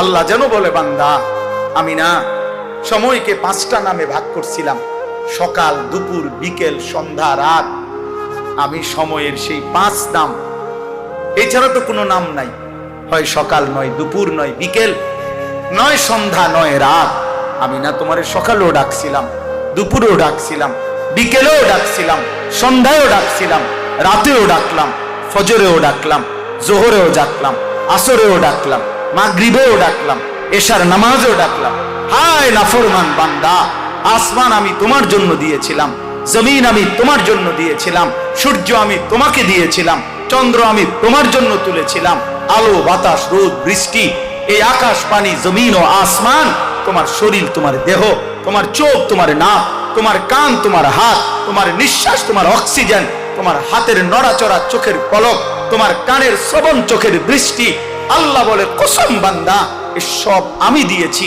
আল্লাহ যেন বলে, বান্দা আমি না সময়কে 5টা নামে ভাগ করছিলাম, সকাল, দুপুর, বিকেল, সন্ধ্যা, রাত। আমি সময়ের সেই 5 নাম, এছাড়া তো কোনো নাম নাই। হয় সকাল, নয় দুপুর, নয় বিকেল, নয় সন্ধ্যা, নয় রাত। আমি না তোমারে সকালেও ডাকছিলাম, দুপুরেও ডাকছিলাম, বিকেলেও ডাকছিলাম, সন্ধ্যায়ও ডাকছিলাম, রাতেও ডাকলাম, ফজরেও ডাকলাম, জোহরেও ডাকলাম, আসরেও ডাকলাম, মাগরিবেও ডাকলাম, এশার নামাজেও ডাকলাম। হায় নাফরমান বান্দা, আসমান আমি তোমার জন্য দিয়েছিলাম, জমিন আমি তোমার জন্য দিয়েছিলাম, সূর্য আমি তোমাকে দিয়েছিলাম, চন্দ্র আমি তোমার জন্য তুলেছিলাম, আলো, বাতাস, রোদ, বৃষ্টি, এই আকাশ, পানি, জমিন ও আসমান, তোমার শরীর, তোমার দেহ, তোমার চোখ, তোমার নাক, তোমার কান, তোমার হাত, তোমার নিঃশ্বাস, তোমার অক্সিজেন, তোমার হাতের নড়াচড়া, চোখের পলক, তোমার কানের শ্রবণ, চোখের দৃষ্টি। আল্লাহ বলে, কসম বান্দা, এসব আমি দিয়েছি।